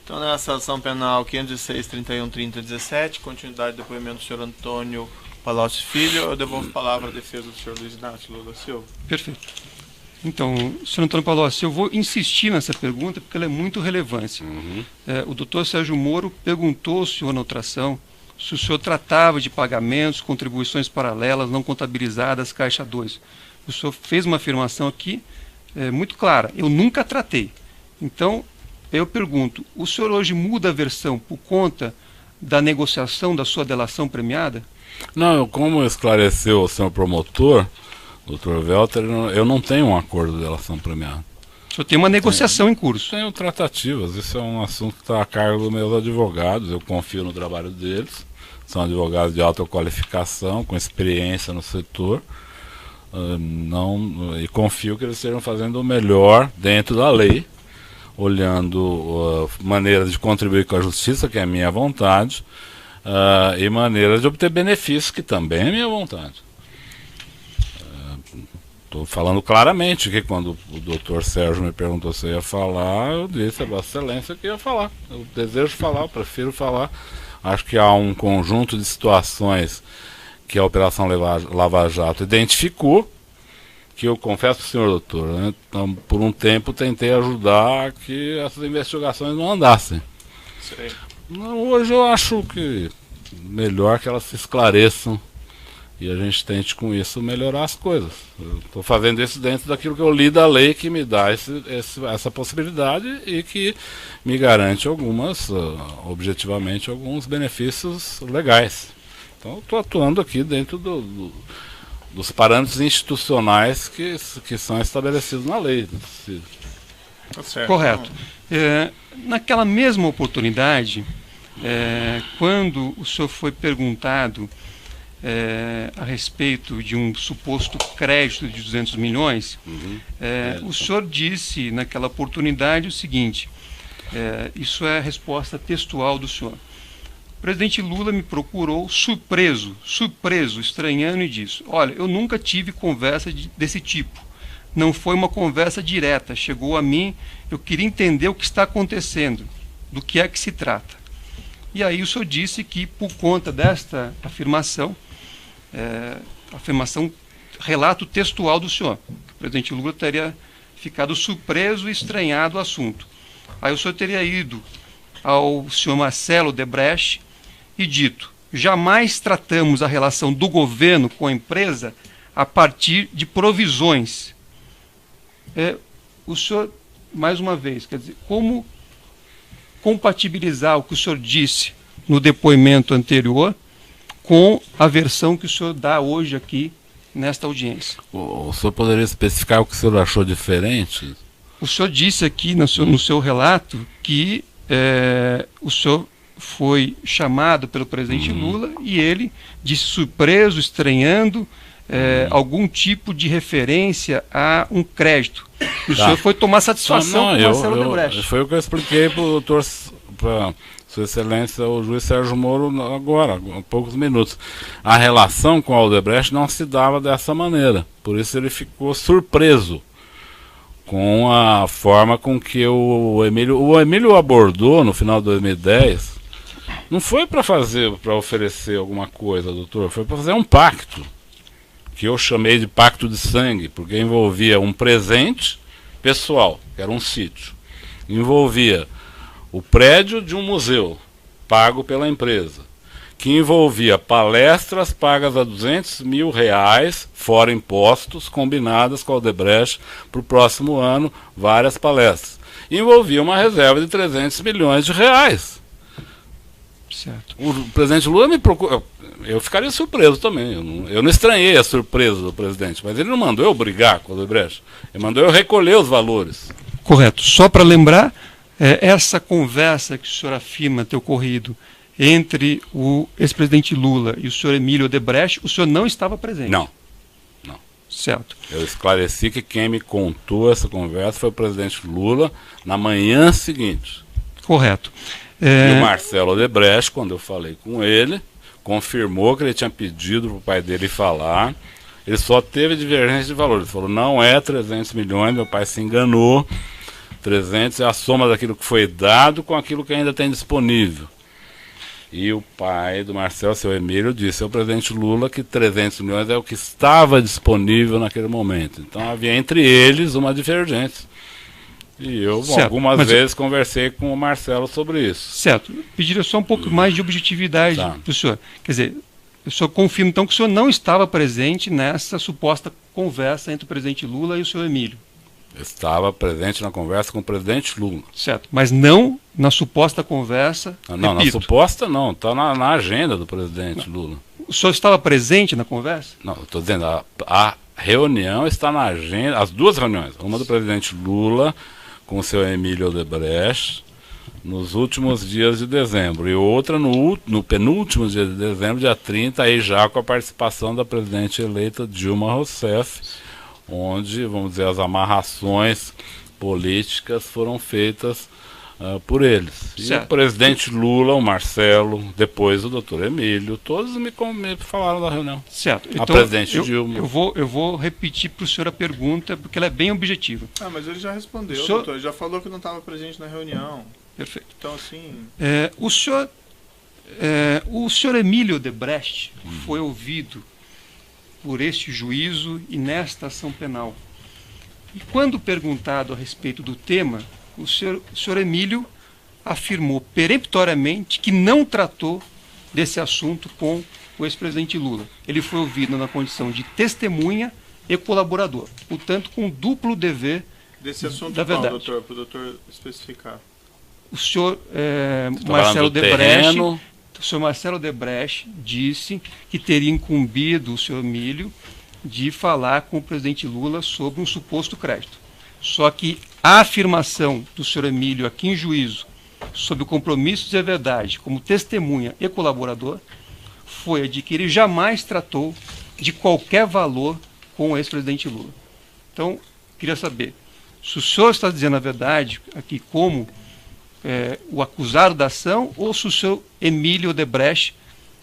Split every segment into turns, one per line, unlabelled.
Então, nessa ação penal 506-31-30-17, continuidade do depoimento do senhor Antônio Palocci Filho, eu devolvo a palavra à defesa do senhor Luiz Inácio Lula Silva.
Perfeito. Então, senhor Antônio Palocci, eu vou insistir nessa pergunta porque ela é muito relevante. O doutor Sérgio Moro perguntou ao senhor na outra ação se o senhor tratava de pagamentos, contribuições paralelas, não contabilizadas, Caixa 2. O senhor fez uma afirmação aqui muito clara, eu nunca tratei. Então, eu pergunto, o senhor hoje muda a versão por conta da negociação da sua delação premiada?
Não, como esclareceu o senhor promotor, doutor Welter, eu não tenho um acordo de delação premiada.
O senhor tem uma negociação em curso?
Tenho tratativas, isso é um assunto que está a cargo dos meus advogados, eu confio no trabalho deles, são advogados de alta qualificação, com experiência no setor, e confio que eles estejam fazendo o melhor dentro da lei, olhando maneiras de contribuir com a justiça, que é a minha vontade, e maneiras de obter benefícios, que também é minha vontade. Estou falando claramente que quando o doutor Sérgio me perguntou se eu ia falar, eu disse a Vossa Excelência que ia falar. Eu desejo falar, eu prefiro falar. Acho que há um conjunto de situações que a Operação Lava Jato identificou, que eu confesso para o senhor doutor, né, então, por um tempo tentei ajudar que essas investigações não andassem. Hoje eu acho que melhor que elas se esclareçam e a gente tente com isso melhorar as coisas. Eu estou fazendo isso dentro daquilo que eu li da lei, que me dá essa possibilidade e que me garante objetivamente, alguns benefícios legais. Então eu estou atuando aqui dentro dos parâmetros institucionais que são estabelecidos na lei.
Correto. Naquela mesma oportunidade, quando o senhor foi perguntado a respeito de um suposto crédito de 200 milhões, o senhor disse naquela oportunidade o seguinte, isso é a resposta textual do senhor. O presidente Lula me procurou surpreso, estranhando, e disse: olha, eu nunca tive conversa desse tipo. Não foi uma conversa direta. Chegou a mim, eu queria entender o que está acontecendo, do que é que se trata. E aí o senhor disse que, por conta desta afirmação, relato textual do senhor, que o presidente Lula teria ficado surpreso e estranhado o assunto. Aí o senhor teria ido ao senhor Marcelo Odebrecht e dito: jamais tratamos a relação do governo com a empresa a partir de provisões. O senhor, mais uma vez, quer dizer, como compatibilizar o que o senhor disse no depoimento anterior com a versão que o senhor dá hoje aqui nesta audiência?
O senhor poderia especificar o que o senhor achou diferente?
O senhor disse aqui no seu relato que o senhor foi chamado pelo presidente Lula e ele disse surpreso, estranhando algum tipo de referência a um crédito. O senhor foi tomar satisfação com o Marcelo Odebrecht.
Foi o que eu expliquei para o doutor, para Sua Excelência, o juiz Sérgio Moro, agora, há poucos minutos. A relação com o Odebrecht não se dava dessa maneira, por isso ele ficou surpreso com a forma com que o Emílio abordou no final de 2010. Não foi para oferecer alguma coisa, doutor, foi para fazer um pacto, que eu chamei de pacto de sangue, porque envolvia um presente pessoal, que era um sítio, envolvia o prédio de um museu, pago pela empresa, que envolvia palestras pagas a R$200 mil, fora impostos, combinadas com a Odebrecht para o próximo ano, várias palestras. Envolvia uma reserva de R$300 milhões.
Certo.
O presidente Lula me procurou. Eu ficaria surpreso também. Eu não estranhei a surpresa do presidente, mas ele não mandou eu brigar com o Odebrecht. Ele mandou eu recolher os valores.
Correto. Só para lembrar, essa conversa que o senhor afirma ter ocorrido entre o ex-presidente Lula e o senhor Emílio Odebrecht, o senhor não estava presente?
Não.
Certo.
Eu esclareci que quem me contou essa conversa foi o presidente Lula na manhã seguinte.
Correto.
E o Marcelo Odebrecht, quando eu falei com ele, confirmou que ele tinha pedido para o pai dele falar. Ele só teve divergência de valores. Ele falou: não é 300 milhões, meu pai se enganou. 300 é a soma daquilo que foi dado com aquilo que ainda tem disponível. E o pai do Marcelo, seu Emílio, disse ao presidente Lula que 300 milhões é o que estava disponível naquele momento. Então havia entre eles uma divergência. E eu algumas vezes conversei com o Marcelo sobre isso.
Certo. Pediria só um pouco mais de objetividade do senhor. Quer dizer, o senhor confirma então que o senhor não estava presente nessa suposta conversa entre o presidente Lula e o senhor Emílio.
Estava presente na conversa com o presidente Lula.
Certo, mas não na suposta conversa.
Não, na suposta não, está na agenda do presidente Lula.
O senhor estava presente na conversa?
Não, estou dizendo, a reunião está na agenda, as duas reuniões, uma do presidente Lula com o seu Emílio Odebrecht nos últimos dias de dezembro, e outra no penúltimo dia de dezembro, dia 30, aí já com a participação da presidente eleita Dilma Rousseff, onde, vamos dizer, as amarrações políticas foram feitas por eles. E o presidente Lula, o Marcelo, depois o doutor Emílio, todos me falaram da reunião.
Certo.
Então, a presidente Dilma.
Eu vou repetir para o senhor a pergunta, porque ela é bem objetiva.
Mas ele já respondeu, doutor. Ele já falou que não estava presente na reunião.
Perfeito.
Então, assim...
O senhor Emílio Odebrecht foi ouvido por este juízo e nesta ação penal. E quando perguntado a respeito do tema, o senhor Emílio afirmou peremptoriamente que não tratou desse assunto com o ex-presidente Lula. Ele foi ouvido na condição de testemunha e colaborador, portanto com duplo dever
desse assunto
da verdade.
Doutor, para o doutor especificar.
O senhor Marcelo Odebrecht disse que teria incumbido o senhor Emílio de falar com o presidente Lula sobre um suposto crédito. Só que a afirmação do senhor Emílio aqui em juízo sobre o compromisso de dizer a verdade como testemunha e colaborador foi a de que ele jamais tratou de qualquer valor com o ex-presidente Lula. Então, queria saber se o senhor está dizendo a verdade aqui como o acusado da ação, ou se o seu Emílio Odebrecht,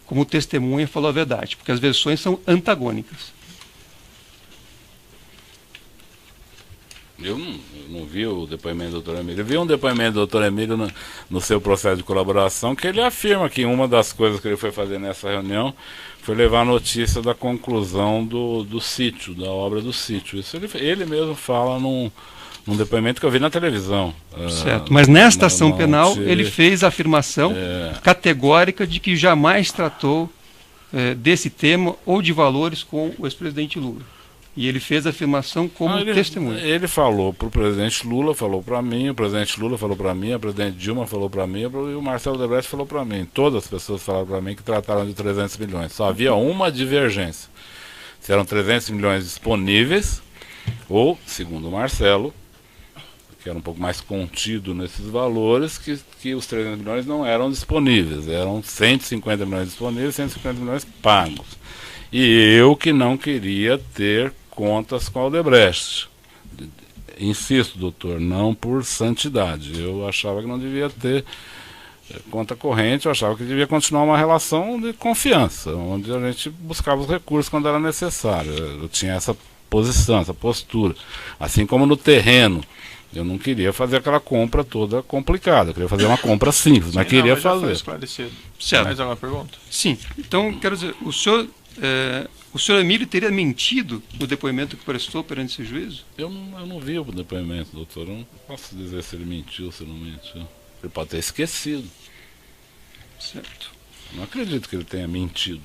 como testemunha, falou a verdade, porque as versões são antagônicas.
Eu não vi o depoimento do doutor Emílio. Eu vi um depoimento do doutor Emílio no seu processo de colaboração, que ele afirma que uma das coisas que ele foi fazer nessa reunião foi levar a notícia da conclusão do sítio, da obra do sítio. Isso ele mesmo fala num depoimento que eu vi na televisão.
Certo, mas nesta ação penal ele fez a afirmação categórica de que jamais tratou desse tema ou de valores com o ex-presidente Lula. E ele fez a afirmação como testemunha.
Ele falou para o presidente Lula, falou para mim, o presidente Lula falou para mim, a presidente Dilma falou para mim, e o Marcelo Odebrecht falou para mim. Todas as pessoas falaram para mim que trataram de 300 milhões. Só havia uma divergência. Se eram 300 milhões disponíveis, ou, segundo o Marcelo, que era um pouco mais contido nesses valores, que os 300 milhões não eram disponíveis. Eram 150 milhões disponíveis, 150 milhões pagos. E eu que não queria ter contas com a Odebrecht. Insisto, doutor, não por santidade. Eu achava que não devia ter conta corrente, eu achava que devia continuar uma relação de confiança, onde a gente buscava os recursos quando era necessário. Eu tinha essa posição, essa postura. Assim como no terreno. Eu não queria fazer aquela compra toda complicada. Eu queria fazer uma compra simples, mas queria fazer.
Certo.
Mais alguma pergunta?
Sim. Então, quero dizer, o senhor Emílio teria mentido no depoimento que prestou perante esse juízo?
Eu não vi o depoimento, doutor. Eu não posso dizer se ele mentiu ou se não mentiu. Ele pode ter esquecido.
Certo.
Não acredito que ele tenha mentido.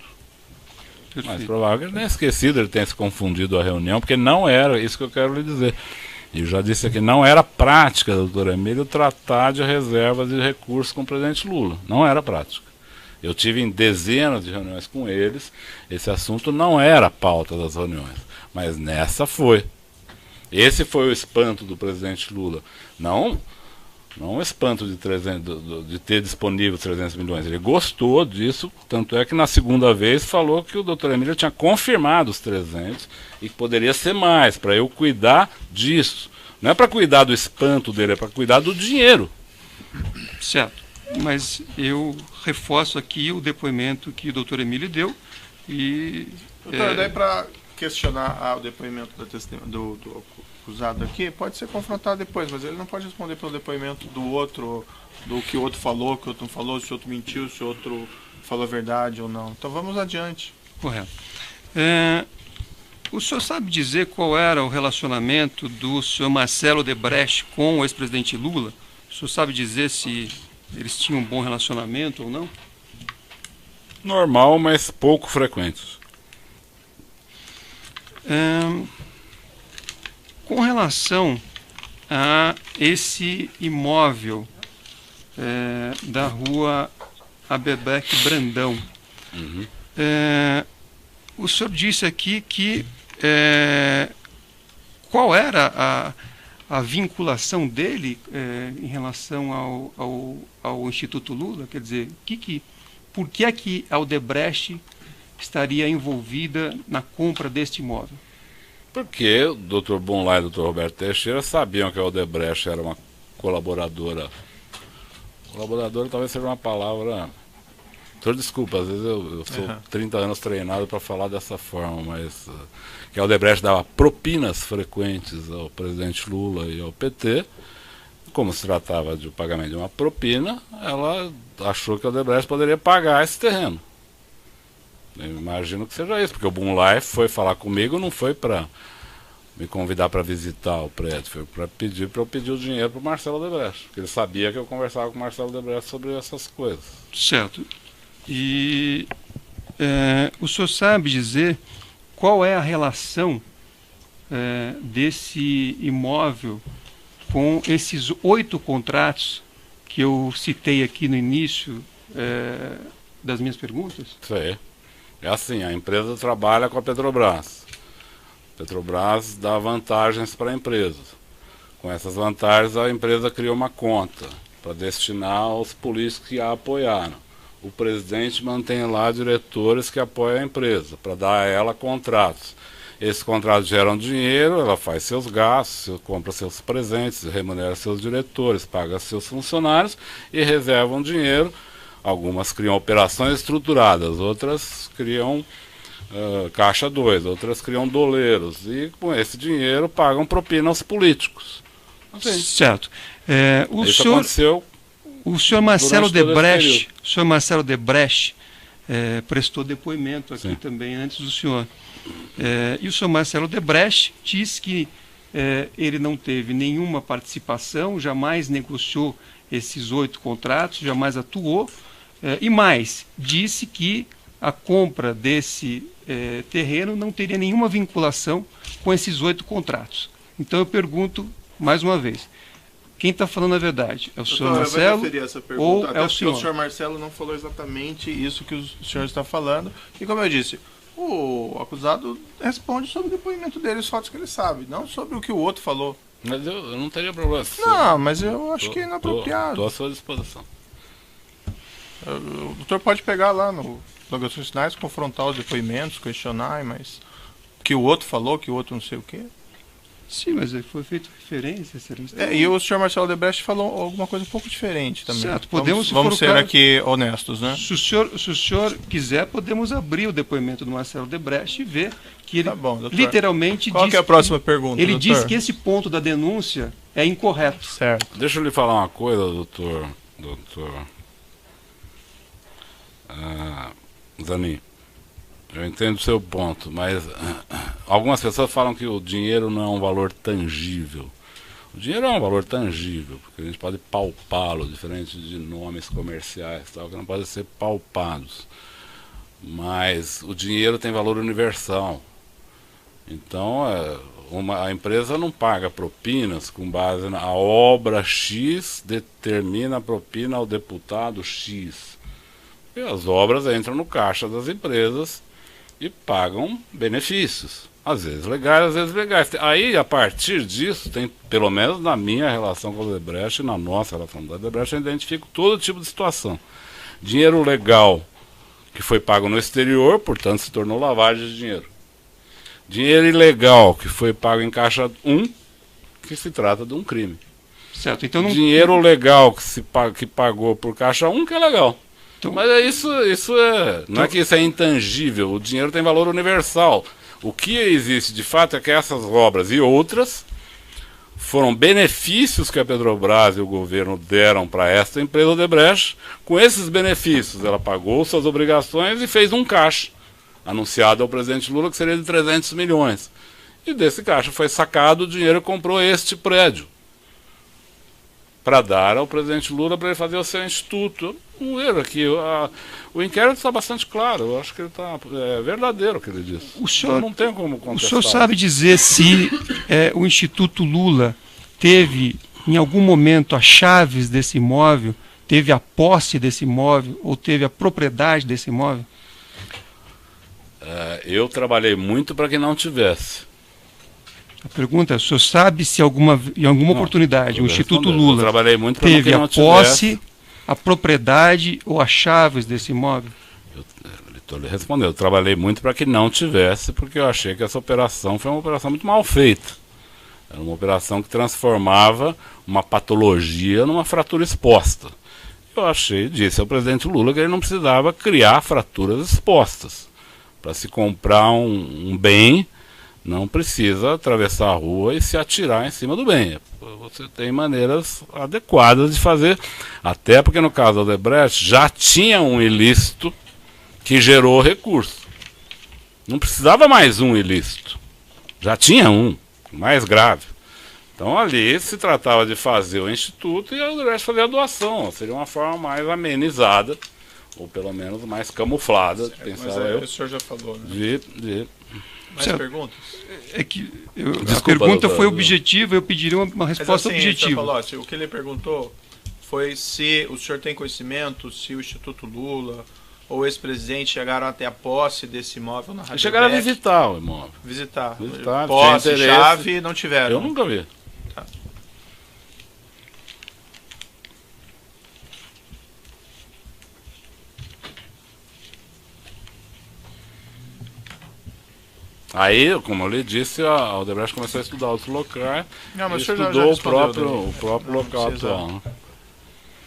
Perfeito.
Mas provável que ele tenha esquecido, ele tenha se confundido a reunião, porque não era isso que eu quero lhe dizer. E eu já disse aqui, não era prática, doutor Emílio, tratar de reservas de recursos com o presidente Lula. Não era prática. Eu tive em dezenas de reuniões com eles, esse assunto não era a pauta das reuniões, mas nessa foi. Esse foi o espanto do presidente Lula. Não o espanto de ter disponível 300 milhões. Ele gostou disso, tanto é que na segunda vez falou que o doutor Emílio tinha confirmado os 300 e que poderia ser mais, para eu cuidar disso. Não é para cuidar do espanto dele, é para cuidar do dinheiro.
Certo. Mas eu reforço aqui o depoimento que o doutor Emílio deu e...
Doutor, daí para questionar o depoimento do acusado aqui, pode ser confrontado depois, mas ele não pode responder pelo depoimento do outro, do que o outro falou, que o outro não falou, se o outro mentiu, se o outro falou a verdade ou não. Então vamos adiante.
Correto. O senhor sabe dizer qual era o relacionamento do senhor Marcelo Odebrecht com o ex-presidente Lula? O senhor sabe dizer se eles tinham um bom relacionamento ou não?
Normal, mas pouco frequente.
Com relação a esse imóvel da rua Abebeque Brandão, o senhor disse aqui que qual era a vinculação dele em relação ao Instituto Lula? Quer dizer, por que é que a Odebrecht estaria envolvida na compra deste imóvel?
Porque o Dr. Bonlai e o Dr. Roberto Teixeira sabiam que a Odebrecht era uma colaboradora. Colaboradora talvez seja uma palavra... Senhor, desculpa, às vezes eu sou 30 anos treinado para falar dessa forma, mas que a Odebrecht dava propinas frequentes ao presidente Lula e ao PT. Como se tratava de pagamento de uma propina, ela achou que a Odebrecht poderia pagar esse terreno. Eu imagino que seja isso, porque o Bonlai foi falar comigo, não foi para me convidar para visitar o prédio, foi para eu pedir o dinheiro para o Marcelo Odebrecht, porque ele sabia que eu conversava com o Marcelo Odebrecht sobre essas coisas.
Certo. E o senhor sabe dizer qual é a relação desse imóvel com esses 8 contratos que eu citei aqui no início das minhas perguntas?
Isso aí. É assim, a empresa trabalha com a Petrobras. A Petrobras dá vantagens para a empresa. Com essas vantagens, a empresa cria uma conta para destinar aos políticos que a apoiaram. O presidente mantém lá diretores que apoiam a empresa, para dar a ela contratos. Esses contratos geram dinheiro, ela faz seus gastos, compra seus presentes, remunera seus diretores, paga seus funcionários e reservam dinheiro. Algumas criam operações estruturadas, outras criam caixa 2, outras criam doleiros. E com esse dinheiro pagam propina aos políticos. Assim.
Certo.
Isso aconteceu.
O senhor Marcelo Odebrecht prestou depoimento aqui também antes do senhor. E o senhor Marcelo Odebrecht disse que ele não teve nenhuma participação, jamais negociou esses 8 contratos, jamais atuou, e mais, disse que a compra desse terreno não teria nenhuma vinculação com esses 8 contratos. Então eu pergunto mais uma vez, quem está falando a verdade? É o senhor Marcelo ou é o senhor?
O senhor Marcelo não falou exatamente isso que o senhor está falando. E como eu disse, o acusado responde sobre o depoimento dele, os fatos que ele sabe, não sobre o que o outro falou.
Mas eu não teria problema.
Não, mas eu acho que é inapropriado.
Estou à sua disposição.
O doutor pode pegar lá no Indagações Finais, confrontar os depoimentos, questionar, mas que o outro falou, que o outro não sei o quê.
Sim, mas foi feita referência, excelência.
E o senhor Marcelo Odebrecht falou alguma coisa um pouco diferente também.
Certo,
vamos ser aqui honestos, né?
Se o senhor quiser, podemos abrir o depoimento do Marcelo Odebrecht e ver que ele literalmente
Qual que é a próxima pergunta,
ele
doutor?
diz que esse ponto da denúncia é incorreto.
Certo.
Deixa eu lhe falar uma coisa, doutor Zanin. Eu entendo o seu ponto, mas algumas pessoas falam que o dinheiro não é um valor tangível. O dinheiro é um valor tangível, porque a gente pode palpá-lo, diferente de nomes comerciais, tal, que não podem ser palpados. Mas o dinheiro tem valor universal. Então, a empresa não paga propinas com base na obra X, determina a propina ao deputado X. E as obras entram no caixa das empresas e pagam benefícios, às vezes legais, às vezes legais. Aí, a partir disso, tem, pelo menos na minha relação com o Odebrecht e na nossa relação com o Odebrecht, eu identifico todo tipo de situação. Dinheiro legal que foi pago no exterior, portanto, se tornou lavagem de dinheiro. Dinheiro ilegal que foi pago em caixa 1, que se trata de um crime.
Certo, então não...
Dinheiro legal que pagou por caixa 1, que é legal.
Então,
mas não é que isso é intangível, o dinheiro tem valor universal. O que existe de fato é que essas obras e outras foram benefícios que a Petrobras e o governo deram para esta empresa Odebrecht. Com esses benefícios, ela pagou suas obrigações e fez um caixa, anunciado ao presidente Lula, que seria de 300 milhões. E desse caixa foi sacado o dinheiro e comprou este prédio, para dar ao presidente Lula para ele fazer o seu instituto. Não vejo aqui. O inquérito está bastante claro. Eu acho que ele está verdadeiro o que ele disse.
O senhor,
não tem como contestar.
O senhor sabe dizer se o Instituto Lula teve, em algum momento, as chaves desse imóvel, teve a posse desse imóvel ou teve a propriedade desse imóvel?
Eu trabalhei muito para que não tivesse.
A pergunta é, o senhor sabe se em alguma oportunidade o Instituto Lula teve a posse, a propriedade ou as chaves desse imóvel?
Estou lhe respondendo. Eu trabalhei muito para que não tivesse, porque eu achei que essa operação foi uma operação muito mal feita. Era uma operação que transformava uma patologia numa fratura exposta. Eu disse ao presidente Lula que ele não precisava criar fraturas expostas. Para se comprar um bem, não precisa atravessar a rua e se atirar em cima do bem. Você tem maneiras adequadas de fazer, até porque no caso da Odebrecht já tinha um ilícito que gerou recurso. Não precisava mais um ilícito. Já tinha um, mais grave. Então ali se tratava de fazer o instituto e a Odebrecht fazer a doação. Seria uma forma mais amenizada, ou pelo menos mais camuflada, pensava eu.
O senhor já falou, né? Mais perguntas?
A pergunta foi objetiva, eu pediria uma resposta objetiva.
Falou, o que ele perguntou foi se o senhor tem conhecimento, se o Instituto Lula ou o ex-presidente chegaram até a posse desse imóvel na Rádio.
Chegaram a visitar o imóvel.
Visitar.
Posse,
chave, não tiveram.
Eu nunca vi.
Tá.
Aí, como eu lhe disse, a Odebrecht começou a estudar outros locais.
Não, mas
estudou o próprio local atual.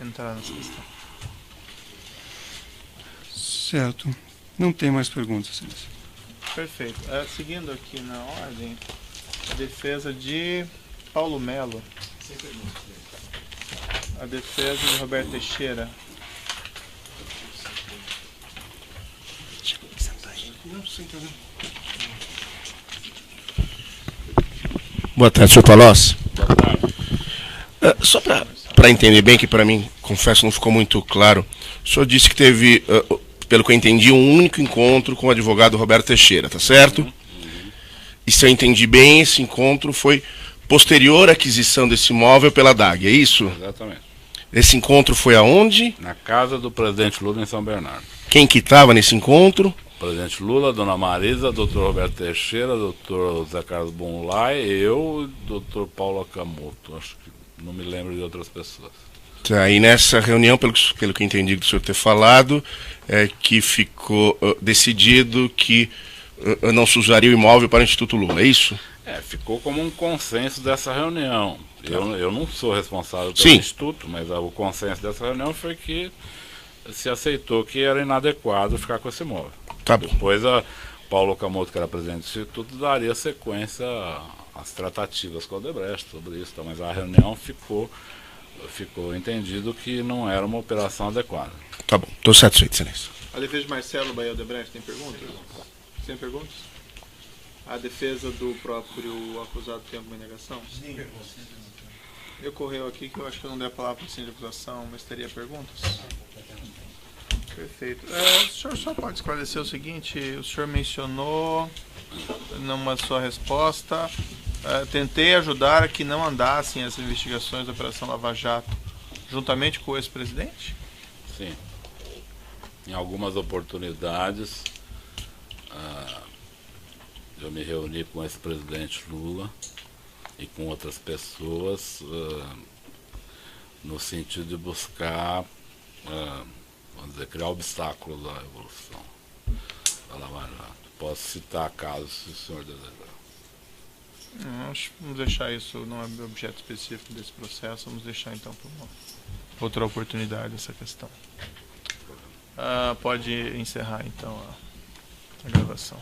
Entrar nessa questão.
Certo. Não tem mais perguntas, senhores.
Perfeito. Seguindo aqui na ordem, a defesa de Paulo Melo. A defesa de Roberto Teixeira.
Boa tarde, senhor Palocci.
Boa tarde.
Só para entender bem, que para mim, confesso, não ficou muito claro. O senhor disse que teve, pelo que eu entendi, um único encontro com o advogado Roberto Teixeira, tá certo? E se eu entendi bem, esse encontro foi posterior à aquisição desse imóvel pela DAG, é isso?
Exatamente.
Esse encontro foi aonde?
Na casa do presidente Lula, em São Bernardo.
Quem que estava nesse encontro?
Presidente Lula, Dona Marisa, Dr. Roberto Teixeira, Dr. Zé Carlos Bonlai, eu e Dr. Paulo Akamoto. Acho que não me lembro de outras pessoas.
Tá, e nessa reunião, pelo que eu entendi do senhor ter falado, que ficou decidido que não se usaria o imóvel para o Instituto Lula, é isso?
Ficou como um consenso dessa reunião. Eu não sou responsável pelo Instituto, mas o consenso dessa reunião foi que se aceitou que era inadequado ficar com esse imóvel.
Tá bom.
Depois Paulo Okamoto, que era presidente do Instituto, daria sequência às tratativas com a Odebrecht sobre isso. Mas a reunião ficou entendido que não era uma operação adequada.
Tá bom, estou satisfeito, excelência.
A defesa de Marcelo Bahia Odebrecht tem perguntas? Sem perguntas? A defesa do próprio acusado tem alguma negação? Sim. Me ocorreu aqui que eu acho que eu não dei a palavra para o de acusação, mas teria perguntas? Perfeito. O senhor só pode esclarecer o seguinte: o senhor mencionou numa sua resposta, tentei ajudar a que não andassem as investigações da Operação Lava Jato, juntamente com o ex-presidente?
Sim. Em algumas oportunidades, eu me reuni com o ex-presidente Lula e com outras pessoas no sentido de buscar, vamos dizer, criar obstáculos à evolução da Lava Jato. Posso citar casos, se o senhor desejar.
Vamos deixar isso, não é objeto específico desse processo, vamos deixar então para uma outra oportunidade essa questão. Pode encerrar então a gravação.